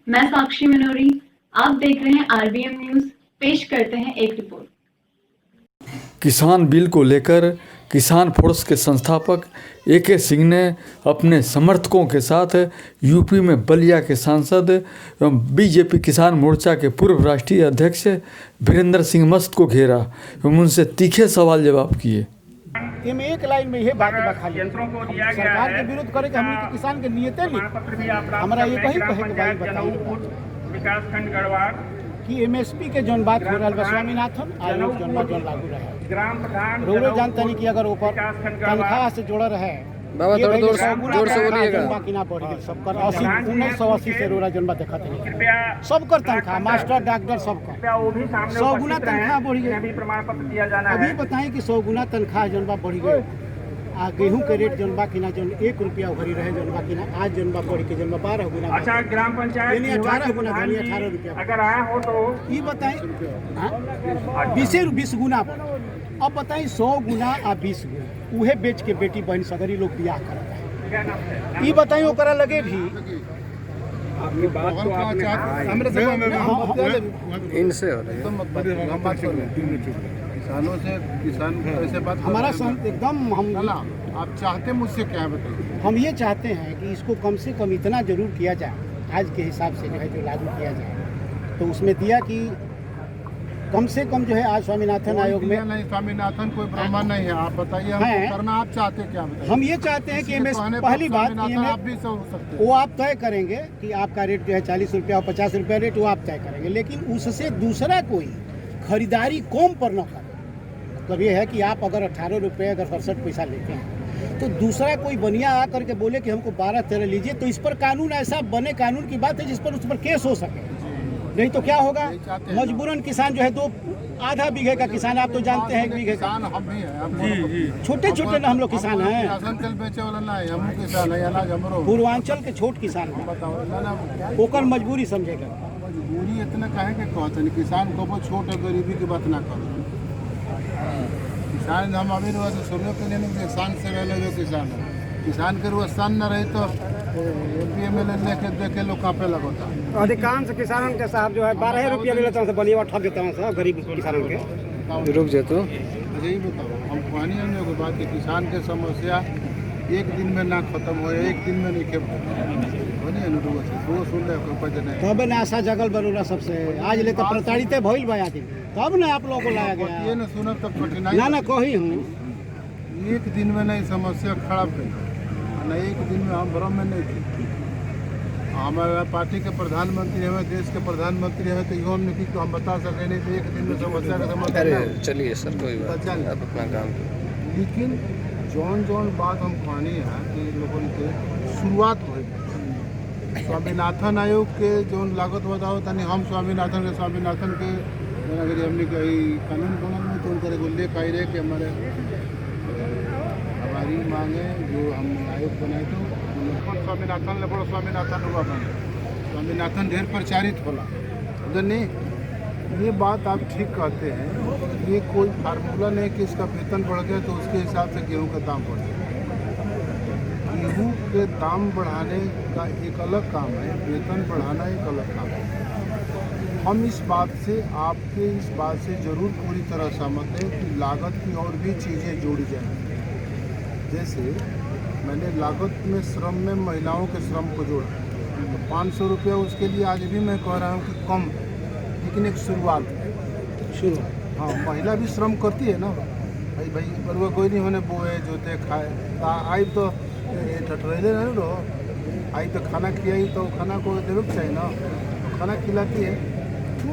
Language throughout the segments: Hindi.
मैं साक्षी मनोरी, आप देख रहे हैं आरबीएम न्यूज। पेश करते हैं एक रिपोर्ट। किसान बिल को लेकर किसान फोर्स के संस्थापक ए.के. सिंह ने अपने समर्थकों के साथ यूपी में बलिया के सांसद एवं बीजेपी किसान मोर्चा के पूर्व राष्ट्रीय अध्यक्ष वीरेंद्र सिंह मस्त को घेरा एवं उनसे तीखे सवाल जवाब किए। में एक लाइन में यह बात खाली सरकार के विरोध करे कि हमने किसान के नियते नहीं, हमारा ये कही कहे कि भाई बताइए विकासखंड गढ़वाल कि एमएसपी के जौन बात हो रहा है स्वामीनाथन आयोग जौन बात जौन लागू रहे ग्राम प्रधान रोरो जानते नहीं कि अगर ऊपर तनख्वाह से जोड़ा रहे बाबा जोर से बोलिएगा कि ना बढ़ गई सबकर 1980 से रोरा जौन बात देखा कृपया सबकर तनख्वाह मास्टर डॉक्टर सबका कृपया वो भी सामने 100 गुना तनख्वाह बढ़ गई। अभी प्रमाण पत्र दिया जाना अभी है। बताएं कि 100 गुना तनख्वाह जौन बा बढ़ गई। आ गेहूं के रेट जौन बा कि ना जौन 1 रुपया उभरी रहे जौन बा कि ना आज जौन बा बढ़ के जौन बा 12 गुना। अच्छा ग्राम पंचायत यानी 18 गुना यानी 18 रुपया अगर आया हो तो ये बताएं 20 गुना बढ़। अब बताएं 100 गुना आ 20 गुना उहे बेच के बेटी बहन सगरी लोग बियाह करता है। ये बताइए ओकरा लगे भी आपकी बात तो आपने इनसे हो रही है किसानों से किसान ऐसे बात हमारा संत एकदम हम आप चाहते मुझसे क्या बताइए। हम ये चाहते हैं कि इसको कम से कम इतना जरूर किया जाए आज के हिसाब से जो है जो लागू किया जाए तो उसमें दिया कि कम से कम जो है आज स्वामीनाथन आयोग में नहीं, स्वामीनाथन कोई ब्राह्मण नहीं है। आप बताइए हमको करना आप चाहते क्या बताइए। हम ये चाहते हैं कि पहली बात आप भी हो सकते वो आप तय करेंगे कि आपका रेट जो है 40 रुपया और 50 रुपया रेट वो आप तय करेंगे, लेकिन उससे दूसरा कोई खरीदारी कम पर न करे। मतलब ये है कि आप अगर 18 रुपये अगर 67 पैसा लेते हैं तो दूसरा कोई बनिया आ करके बोले कि हमको 12-13 लीजिए तो इस पर कानून ऐसा बने, कानून की बात है जिस पर उस पर केस हो सके। नहीं तो क्या होगा, मजबूरन किसान जो है आधा बीघे का किसान आप तो जानते हैं बीघे का हम भी हैं छोटे छोटे ना हम लोग किसान हैं। तेल बेचे वाला नहीं हम किसान है अनाज हमरो पूर्वांचल के छोट किसान हैं। बताओ ओकर मजबूरी समझेगा। मजबूरी इतना काहे के कहते हैं किसान को छोटे गरीबी की बात ना करो। किसान हम अमीर हुआ तो सुनो के लिए किसान से रह जो किसान है किसान के रुआ स्थान न रही तो एमपी-एमएलए लेके देखे लोग कांपे लगता। अधिकांश किसानों के साहब जो है 12 रुपया ले लेते हैं बनिया ठग देते हैं गरीब किसानों के। रुक जाए तो यही बताओ हम पानी आने के बाद किसान के समस्या एक दिन में ना खत्म हो एक दिन में नहीं खेप तब ना आशा जगल बरूरा सबसे आज ले तो प्रताड़ित भइल बा आदमी तब ना आप लोगों को लाया गया। ये ना सुनब तब कठिनाई ना कही हूँ एक दिन में नहीं समस्या खराब कर ना एक दिन में हम भ्रम में नहीं थे। हमारा पार्टी के प्रधानमंत्री हमें देश के प्रधानमंत्री हैं तो यूँ नहीं कि हम बता सकें नहीं तो एक दिन में समस्या का समाधान। चलिए सर कोई बात नहीं, आप अपना काम लेकिन जौन जौन बात हम कहनी है कि लोगों के शुरुआत हो स्वामीनाथन आयोग के जौन लागत बताओ तनी हम स्वामीनाथन के अगर हमने कहीं कानून बनल में तो उनका उल्लेख आई रहे कि हमारे हमारी मांगे जो हम आयोग बनाए तो स्वामीनाथन ले बड़ो स्वामीनाथन हुआ बने स्वामीनाथन ढेर प्रचारित होला नहीं। ये बात आप ठीक कहते हैं ये कोई फार्मूला नहीं कि इसका वेतन बढ़ गया तो उसके हिसाब से गेहूं का दाम बढ़ जाए। गेहूं के दाम बढ़ाने का एक अलग काम है, वेतन बढ़ाना एक अलग काम है। हम इस बात से आपके इस बात से ज़रूर पूरी तरह सहमत हैं कि लागत की और भी चीज़ें जोड़ी जाएँ। जैसे मैंने लागत में श्रम में महिलाओं के श्रम को जोड़ा तो 500 रुपया उसके लिए आज भी मैं कह रहा हूँ कि कम लेकिन एक शुरुआत शुरू। हाँ महिला भी श्रम करती है ना भाई पर वो कोई नहीं होने बोए जोते खाए आई तो ठठरेले नहीं रहो आई तो खाना खिलाई तो खाना को देवे चाहिए ना तो खाना खिलाती है तो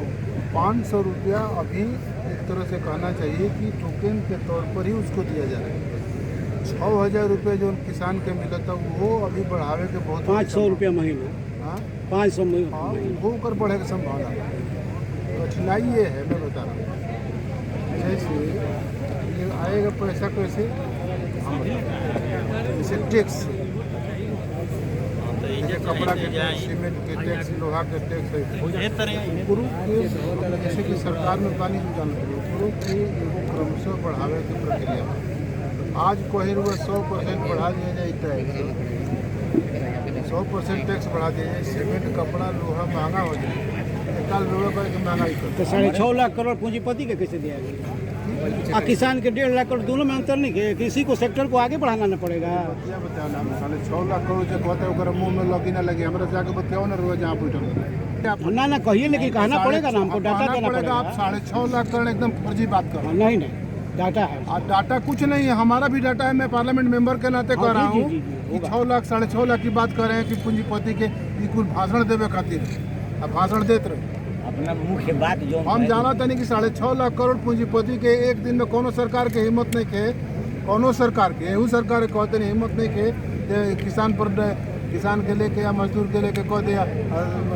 500 रुपया अभी एक तरह से कहना चाहिए कि टोकन के तौर पर ही उसको दिया जा रहा है। 6000 रुपये जो किसान के मिला था वो अभी बढ़ावे के बहुत 500 रुपया महीना। हाँ 500 हाँ वो कर बढ़े की संभावना। कठिनाई ये है मैं बता रहा हूँ जैसे ये आएगा पैसा कैसे जैसे टैक्स कपड़ा के टैक्स सीमेंट के टैक्स लोहा के टैक्स है गुरु के जैसे कि सरकार में पानी जुटाना पड़े गुरु के एगो क्रमशः बढ़ावे की प्रक्रिया आज कोई 100% बढ़ा दिया जाए 100% टैक्स बढ़ा दीजिए, सीमेंट कपड़ा लोहा महंगा हो जाए, 41 रुपये करके महंगाई कर तो 6.5 लाख करोड़ पूंजीपति के कैसे दिया गया? किसान के 1.5 लाख करोड़ दोनों में अंतर नहीं है, किसी को सेक्टर को आगे बढ़ाना न पड़ेगा। क्या बताओ ना, 6.5 लाख करोड़ जो कहते हैं ओकरा मुंह में लगी ना लगी, हमारे जाके बताओ ना रोज जहाँ बैठल ना कहिए, लेकिन कहना पड़ेगा ना, हमको डाटा देना पड़ेगा। आप 6.5 लाख करोड़ एकदम फर्जी बात कर रहे हैं। नहीं डाटा है। डाटा कुछ नहीं है, हमारा भी डाटा है, मैं पार्लियामेंट मेंबर के नाते कह रहा हूँ कि 6 लाख 6.5 लाख की बात कर रहे हैं कि पूंजीपति के कुल भाषण देवे खातिर, अब भाषण देते रहे। अपना मुख्य बात जो हम जाना था नहीं कि 6.5 लाख करोड़ पूंजीपति के एक दिन में कोनो सरकार के हिम्मत नहीं के, कोनो सरकार के एहू सरकार के कहते नहीं हिम्मत नहीं के किसान पर, किसान के लेके या मजदूर के लेके कह दिया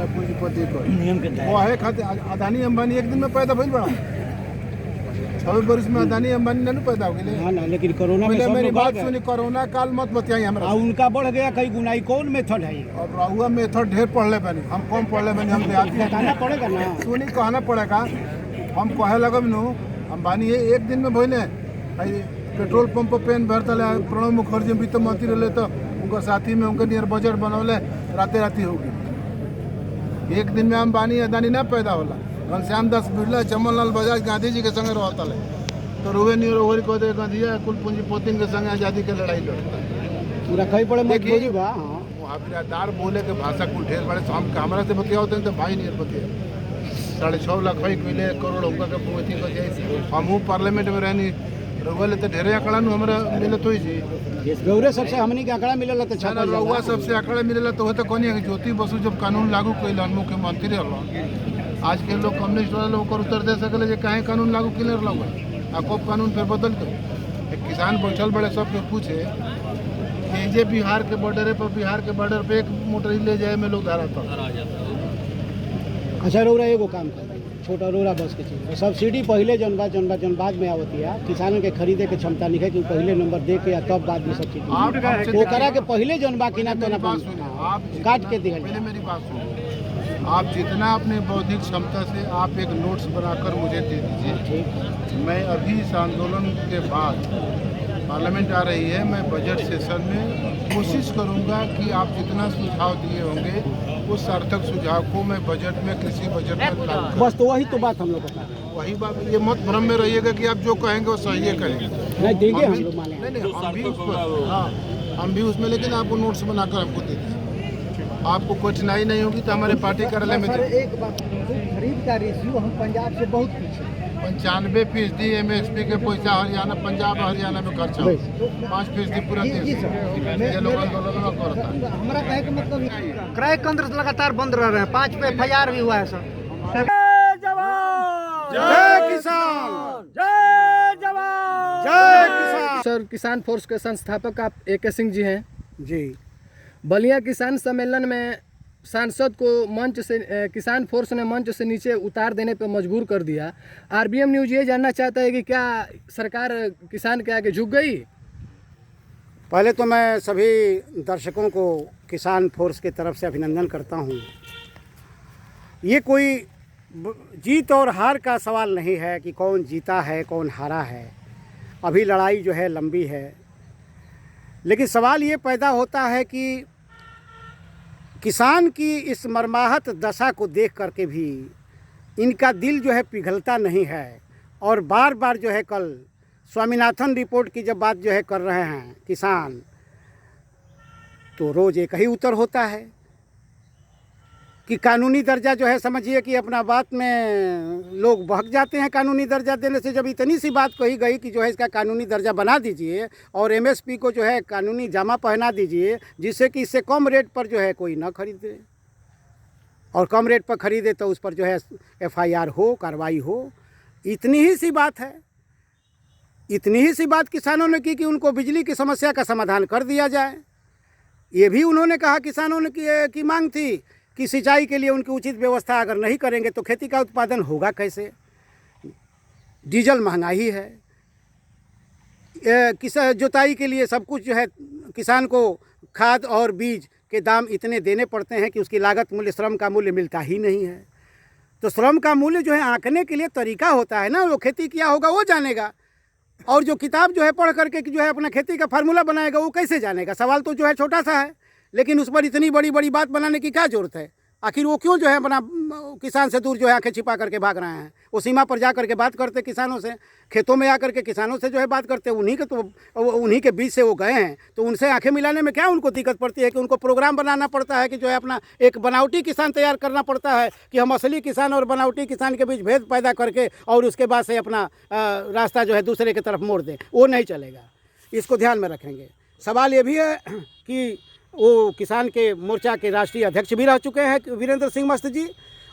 पूंजीपति को नियम के वो है खाते। अदानी अंबानी एक दिन में पैदा भइल बड़ा 6 वर्ष में अदानी अंबानी नहीं पैदा हो गए। ना लेकिन कोरोना में पहले सब मेरी लोग बात बढ़ सुनी, कोरोना काल मत बताइए हमरा। उनका बढ़ गया कई गुना। कौन मेथड है ये? और रहुआ मेथड ढेर पढ़ले बनी, हम कम पढ़ले बनी, हम देहाती बताना पड़ेगा ना। सुनी कहना पड़ेगा, हम कहे लगब नु अंबानी ये एक दिन में भइले पेट्रोल पंप पर पेन भरता प्रणब मुखर्जी वित्त मंत्री रहे तो उनका साथी में उनके नियर बजट बनौले राते राती हो गई। एक दिन में अंबानी अदानी ना पैदा होला। घनश्याम दास बिरला, चमन लाल बजाज गांधी जी के संग रहता है तो रोवे नहीं रोहरी को दे गांधी कुल पूंजीपति के संग आज़ादी के लड़ाई लड़ता है। पूरा कहीं पड़े मजबूरी बा। वहाँ बिरादार बोले के भाषा कुल ढेर बड़े हम हमारा से बतिया होते हैं तो भाई नहीं बतिया 6.5 लाख मिले करोड़ होगा के पूंजी को जाए। हम पार्लियामेंट में रहनी रोगले तो ढेरे आंकड़ा हमारा मिले तो ही गौरे सबसे हमनी के आंकड़ा मिलेला तो छापा रउआ सबसे आंकड़ा मिलेला तो तो कौन है ज्योति बसु जब कानून लागू कैलन मुख्यमंत्री रहल। आज के लोग कम्युनिस्ट वाला लोग उत्तर दे सकले जे काहे कानून लागू कैले रहल, कब कानून फिर बदल दो। एक किसान बैठल बड़े सबके पूछे कि जे बिहार के बॉर्डर पे एक मोटर ले जाए में लोग धारा था। अच्छा रौरा एगो काम कर छोटा रोरा बस के चीज सब्सिडी पहले जन बाद में आवती है। किसानों के खरीदे के क्षमता नहीं है कि पहले नंबर दे के या तब बाद में सब्सिडी वो करा के पहले जन बा कि ना तो ना काट के दिया। पहले मेरी बात सुनिए, आप जितना अपने बौद्धिक क्षमता से आप एक नोट्स बनाकर मुझे दे दीजिए। मैं अभी इस आंदोलन के बाद पार्लियामेंट आ रही है, मैं बजट सेशन में कोशिश करूंगा कि आप जितना सुझाव दिए होंगे उस सार्थक सुझाव को मैं बजट में कृषि बजट में लागू बस तो वही तो बात हम लोग को वही बात। ये मत भ्रम में रहिएगा कि आप जो कहेंगे वो सही है कहेंगे। नहीं देंगे हम लोग माने नहीं हम भी उसमें लेकिन आपको नोट्स बनाकर आपको दे देंगे। आपको कठिनाई नहीं होगी तो हमारे पार्टी कार्यालय में एक बात खरीद का रेशियो हम पंजाब से बहुत पीछे 95% MSP के पैसा हरियाणा पंजाब हरियाणा में खर्च हो 5% पूरा देश ये लोग आंदोलन करता है। हमारा कहे का मतलब क्रय केंद्र लगातार बंद रह रहे हैं। 5 पे FIR भी हुआ है सर। जय किसान, जय जवान, जय किसान। सर किसान फोर्स के संस्थापक आप AK सिंह जी हैं जी। बलिया किसान सम्मेलन में सांसद को मंच से किसान फोर्स ने मंच से नीचे उतार देने पर मजबूर कर दिया। RBM न्यूज़ ये जानना चाहता है कि क्या सरकार किसान के आगे झुक गई? पहले तो मैं सभी दर्शकों को किसान फोर्स की तरफ से अभिनंदन करता हूँ। ये कोई जीत और हार का सवाल नहीं है कि कौन जीता है कौन हारा है। अभी लड़ाई जो है लंबी है, लेकिन सवाल ये पैदा होता है कि किसान की इस मर्माहत दशा को देख करके भी इनका दिल जो है पिघलता नहीं है। और बार बार जो है कल स्वामीनाथन रिपोर्ट की जब बात जो है कर रहे हैं किसान, तो रोज़ एक ही उत्तर होता है कि कानूनी दर्जा जो है समझिए कि अपना बात में लोग बहक जाते हैं। कानूनी दर्जा देने से जब इतनी सी बात कही गई कि जो है इसका कानूनी दर्जा बना दीजिए और MSP को जो है कानूनी जामा पहना दीजिए जिससे कि इससे कम रेट पर जो है कोई ना खरीदे, और कम रेट पर खरीदे तो उस पर जो है FIR हो, कार्रवाई हो। इतनी ही सी बात है, इतनी ही सी बात किसानों ने की कि उनको बिजली की समस्या का समाधान कर दिया जाए। ये भी उन्होंने कहा, किसानों ने की मांग थी कि सिंचाई के लिए उनकी उचित व्यवस्था अगर नहीं करेंगे तो खेती का उत्पादन होगा कैसे। डीजल महंगाई है, जुताई के लिए सब कुछ जो है किसान को खाद और बीज के दाम इतने देने पड़ते हैं कि उसकी लागत मूल्य श्रम का मूल्य मिलता ही नहीं है। तो श्रम का मूल्य जो है आंकने के लिए तरीका होता है ना, वो खेती किया होगा वो जानेगा, और जो किताब जो है पढ़ करके जो है अपना खेती का फार्मूला बनाएगा वो कैसे जानेगा। सवाल तो जो है छोटा सा है, लेकिन उस पर इतनी बड़ी बड़ी बात बनाने की क्या जरूरत है? आखिर वो क्यों जो है अपना किसान से दूर जो है आंखें छिपा करके भाग रहे हैं? वो सीमा पर जा करके बात करते किसानों से, खेतों में आकर के किसानों से जो है बात करते, उन्हीं के बीच से वो गए हैं, तो उनसे आंखें मिलाने में क्या उनको दिक्कत पड़ती है कि उनको प्रोग्राम बनाना पड़ता है कि जो है अपना एक बनावटी किसान तैयार करना पड़ता है कि हम असली किसान और बनावटी किसान के बीच भेद पैदा करके और उसके बाद से अपना रास्ता जो है दूसरे की तरफ मोड़ दें? वो नहीं चलेगा, इसको ध्यान में रखेंगे। सवाल ये भी है कि वो किसान के मोर्चा के राष्ट्रीय अध्यक्ष भी रह चुके हैं वीरेंद्र सिंह मस्त जी,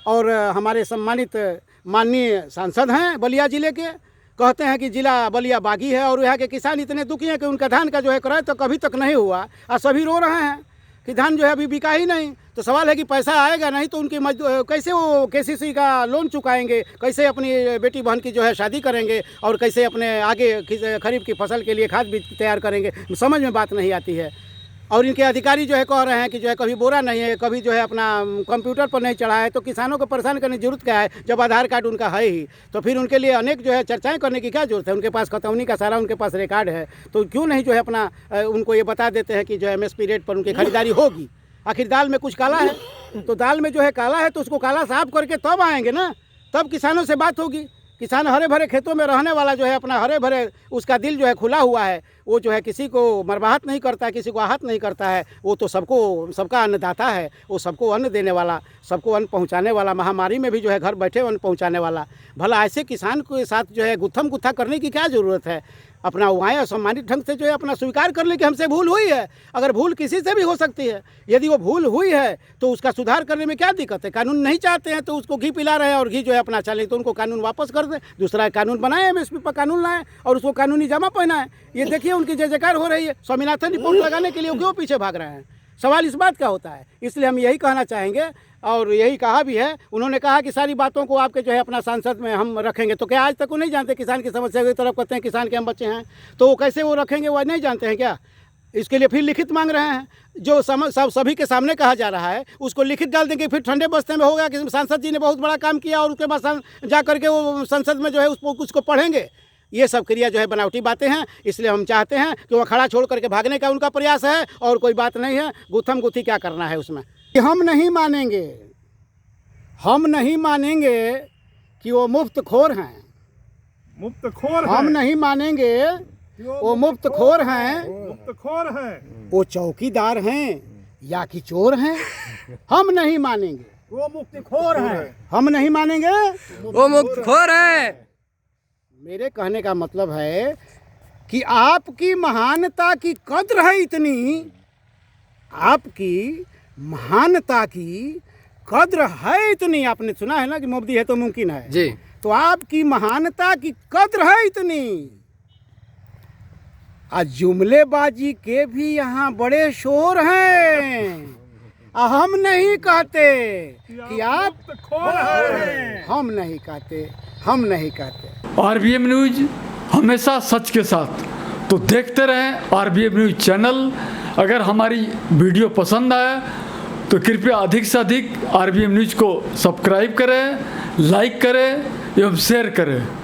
और हमारे सम्मानित माननीय सांसद हैं बलिया ज़िले के, कहते हैं कि ज़िला बलिया बागी है और यहाँ के किसान इतने दुखी हैं कि उनका धान का जो है क्रय तो कभी तक नहीं हुआ और सभी रो रहे हैं कि धान जो है अभी बिका ही नहीं। तो सवाल है कि पैसा आएगा नहीं तो उनकी कैसे वो KCC का लोन चुकाएंगे, कैसे अपनी बेटी बहन की जो है शादी करेंगे और कैसे अपने आगे खरीफ की फसल के लिए खाद बीज तैयार करेंगे? समझ में बात नहीं आती है। और इनके अधिकारी जो है कह रहे हैं कि जो है कभी बोरा नहीं है, कभी जो है अपना कंप्यूटर पर नहीं चढ़ा है, तो किसानों को परेशान करने की जरूरत क्या है जब आधार कार्ड उनका है ही? तो फिर उनके लिए अनेक जो है चर्चाएं करने की क्या जरूरत है? उनके पास खतौनी का सारा उनके पास रिकॉर्ड है, तो क्यों नहीं जो है अपना उनको ये बता देते हैं कि जो MSP रेट पर उनकी खरीदारी होगी? आखिर दाल में कुछ काला है, तो दाल में जो है काला है तो उसको काला साफ करके तब आएंगे ना, तब किसानों से बात होगी। किसान हरे भरे खेतों में रहने वाला जो है अपना हरे भरे उसका दिल जो है खुला हुआ है, वो जो है किसी को मरवाहट नहीं करता है, किसी को आहत नहीं करता है, वो तो सबका अन्नदाता है, वो सबको अन्न देने वाला, सबको अन्न पहुंचाने वाला, महामारी में भी जो है घर बैठे अन्न पहुंचाने वाला। भला ऐसे किसान के साथ जो है गुत्थम गुत्था करने की क्या ज़रूरत है? अपना उगाएं और सम्मानित ढंग से जो है अपना स्वीकार कर ले कि हमसे भूल हुई है। अगर भूल किसी से भी हो सकती है, यदि वो भूल हुई है तो उसका सुधार करने में क्या दिक्कत है? कानून नहीं चाहते हैं तो उसको घी पिला रहे हैं और घी जो है अपना चले, तो उनको कानून वापस कर दें, दूसरा कानून बनाए, MSP पर कानून लाएं और उसको कानूनी जमा पहनाएं। ये देखिए उनकी जय जयकार हो रही है। स्वामीनाथन रिपोर्ट लगाने के लिए क्यों पीछे भाग रहे हैं? सवाल इस बात का होता है। इसलिए हम यही कहना चाहेंगे और यही कहा भी है। उन्होंने कहा कि सारी बातों को आपके जो है अपना सांसद में हम रखेंगे, तो क्या आज तक वो नहीं जानते किसान की समस्या की तरफ? कहते हैं किसान के हम बच्चे हैं, तो वो कैसे वो रखेंगे? वो नहीं जानते हैं क्या? इसके लिए फिर लिखित मांग रहे हैं, जो सभी के सामने कहा जा रहा है उसको लिखित डाल देंगे। फिर ठंडे बस्ते में होगा कि सांसद जी ने बहुत बड़ा काम किया और उसके बाद जा करके वो संसद में जो है उसको पढ़ेंगे। ये सब क्रिया जो है बनावटी बातें हैं। इसलिए हम चाहते हैं कि वो खड़ा छोड़ करके भागने का उनका प्रयास है और कोई बात नहीं है। गुत्थम गुत्थी क्या करना है उसमें? हम नहीं मानेंगे कि वो मुफ्तखोर हैं। मुफ्तखोर हम नहीं मानेंगे वो मुफ्तखोर हैं। मुफ्तखोर है, वो चौकीदार हैं या कि चोर हैं? हम नहीं मानेंगे। वो मुफ्तखोर है, हम नहीं मानेंगे वो मुफ्तखोर है। मेरे कहने का मतलब है कि आपकी महानता की कद्र है इतनी, आपकी महानता की कद्र है इतनी। आपने सुना है ना कि मुफ्ती है तो मुमकिन है जी, तो आपकी महानता की कद्र है इतनी। आज जुमलेबाजी के भी यहाँ बड़े शोर हैं। हम नहीं कहते कि आप, हम नहीं कहते। RBM न्यूज हमेशा सच के साथ, तो देखते रहें RBM न्यूज चैनल। अगर हमारी वीडियो पसंद आए तो कृपया अधिक से अधिक RBM न्यूज को सब्सक्राइब करें, लाइक करें एवं शेयर करें।